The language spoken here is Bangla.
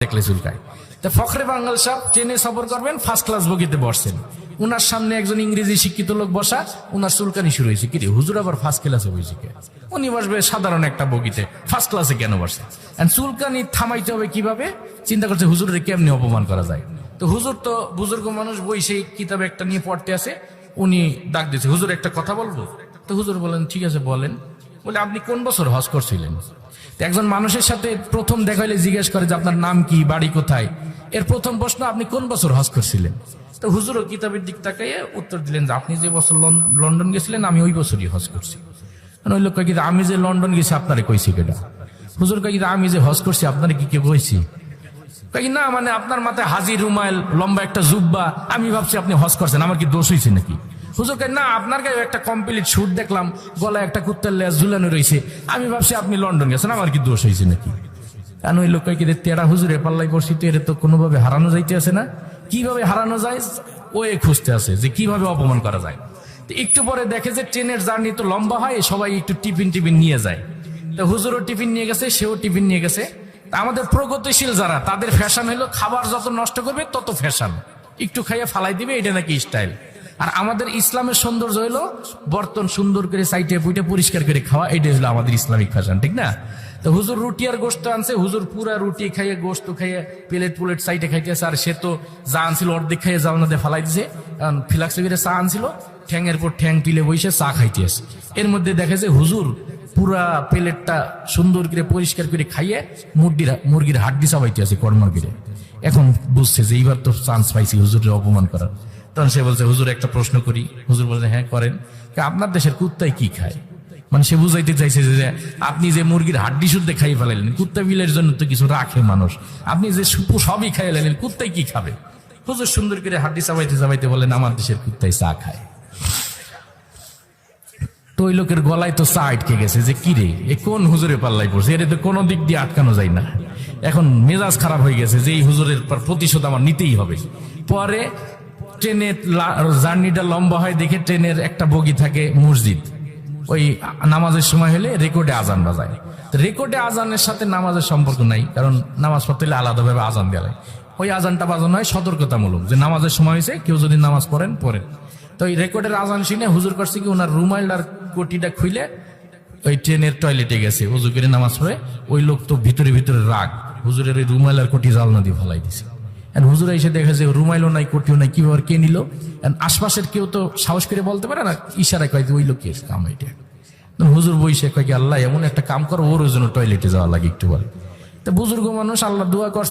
দেখলে চুলকায়। তা ফখরে বাঙ্গাল সাহেব ট্রেনে সফর করবেন, ফার্স্ট ক্লাস বগিতে বসছেন, উনার সামনে একজন ইংরেজি শিক্ষিত লোক বসা, উনার চুলকানি শুরু হয়েছে, কি রে হুজুর আবার ফার্স্ট ক্লাসে বসে কে? উনি বসবে সাধারণ একটা বগিতে, ফার্স্ট ক্লাসে কেন বসে? চুলকানি থামাইতে হবে কিভাবে, চিন্তা করছে হুজুরের কেমনি অপমান করা যায়। তো হুজুর তো বুজুর্গ মানুষ, বই সেই কিতাবে একটা নিয়ে পড়তে আছে, উনি ডাক দিয়েছে, হুজুর একটা কথা বলবো? তো হুজুর বলেন, ঠিক আছে বলেন। বলে, আপনি কোন বছর হজ করছিলেন? একজন মানুষের সাথে প্রথম দেখা হলে জিজ্ঞেস করে যে আপনার নাম কি, বাড়ি কোথায়। এর প্রথম প্রশ্ন, আপনি কোন বছর হজ করছিলেন? তো হুজুরও কিতাবের দিক তাকাইয়ে উত্তর দিলেন যে আপনি যে বছর লন্ডন গেছিলেন আমি ওই বছরই হজ করছি। ওই লোক কয়, আমি যে লন্ডন গেছি আপনারে কইছি কেটা? হুজুর কয়, আমি যে হজ করছি আপনারে কি কেউ কইছি? কয়, না মানে আপনার মাথায় হাজি রুমাইল, লম্বা একটা জুব্বা, আমি ভাবছি আপনি হজ করছেন, আমার কি দোষ হয়েছে নাকি? হুজুর কয়, না আপনার গায়ে একটা কমপ্লিট স্যুট দেখলাম, গলায় একটা কুত্তার লেজ ঝুলানো রয়েছে, আমি ভাবছি আপনি লন্ডন গেছেন, আমার কি দোষ হয়েছে নাকি? কারণ ওই লোক কি তেরা হুজুরে পাল্লাই পড়ছি, তো এর তো কোনোভাবে হারানো যাইতে আছে না, কিভাবে হারানো যায় ও খুঁজতে আছে যে কিভাবে অপমান করা যায়। একটু পরে দেখে যে ট্রেনের জার্নি তো লম্বা হয়, সবাই একটু টিফিন নিয়ে যায়। তো হুজুরও টিফিন নিয়ে গেছে, সেও টিফিন নিয়ে গেছে। আমাদের প্রগতিশীল যারা, তাদের ফ্যাশন হলো খাবার যত নষ্ট করবে তত ফ্যাশন, একটু খাইয়ে ফালাই দিবে, এটা নাকি স্টাইল। আর আমাদের ইসলামের সৌন্দর্য হলো বর্তন সুন্দর করে সাইটে পুইটে পরিষ্কার করে খাওয়া, এটাই হলো আমাদের ইসলামিক ফ্যাশন, ঠিক না? তো হুজুর রুটি আর গোস্ত আনছে, হুজুর পুরা রুটি খাইয়ে গোস্ত খাইয়ে প্লেট সাইডে খাইতেছে, আর সে তো যা আনছিল অর্ধেক খাইয়ে জালনাতে ফালাই দিছে। কারণ ফিলাক্সে করে চা আনছিল, ঠ্যাংয়ের পর ঠ্যাং পিলে বসে চা খাইতেছে। এর মধ্যে দেখে যে হুজুর পুরা প্লেটটা সুন্দর করে পরিষ্কার করে খাইয়ে মুরগির হাড্ডি চাবাইতে আছে কর্মর করে। এখন বুঝছে যে এইবার তো চান্স পাইছি হুজুরের অপমান করার। তখন সে বলছে, হুজুর একটা প্রশ্ন করি? হুজুর বলছে, হ্যাঁ করেন। আপনার দেশের কুত্তায় কি খায়? মানে সে বুঝাইতে চাইছে যে আপনি যে মুরগির হাড্ডি শুদ্ধ খাইয়ে ফেলাইলেন, কুত্তা বিলের জন্য তো কিছু রাখে মানুষ, আপনি যে সবই খাইয়ে লাইলেন, কুত্তায় কি খাবে? হুজুর সুন্দর করে হাড্ডি চাবাইতে বলেন, আমার দেশের কুত্তায় চা খায়। তো ওই লোকের গলায় তো চা আটকে গেছে যে কি রে, এ কোন হুজুরে পাল্লাই পড়ছে, এটা তো কোনো দিক দিয়ে আটকানো যায় না। এখন মেজাজ খারাপ হয়ে গেছে যে এই হুজুরের প্রতিশোধ আমার নিতেই হবে। পরে ট্রেনের জার্নিটা লম্বা হয় দেখে ট্রেনের একটা বগি থাকে মসজিদ, ওই নামাজের সময় হলে রেকর্ডে আজান বাজায়। রেকর্ডে আজানের সাথে নামাজের সম্পর্ক নাই, কারণ নামাজ পড়তে হলে আলাদাভাবে আজান দেওয়া হয়। ওই আজানটা বাজানো হয় সতর্কতামূলক, যে নামাজের সময় হয়েছে, কেউ যদি নামাজ পড়েন। তো ওই রেকর্ডের আজান শুনে হুজুর করছে কি, ওনার রুমাইলটার কোটিটা খুলে ওই ট্রেনের টয়লেটে গেছে, হুজুর করে নামাজ পড়ে। ওই লোক তো ভিতরে রাগ, হুজুরের ওই রুমাইল আর কোটি জালনা দিয়ে ফেলাই দিছে। হুজুর এসে দেখে যে রুমাইলও নাই, কোটিও নাই, কিভাবে কে নিল? আশপাশের কেউ তো সাহস করে বলতে পারে না, ইশারায় কয় ওই লোকের কাম এটা। হুজুর বইসে কয়, আল্লাহ এমন একটা কাম করো, ওর জন্য টয়লেটে যাওয়া লাগে একটু বলে। তো বুজুর্গ মানুষ, আল্লাহ দোয়া করছে।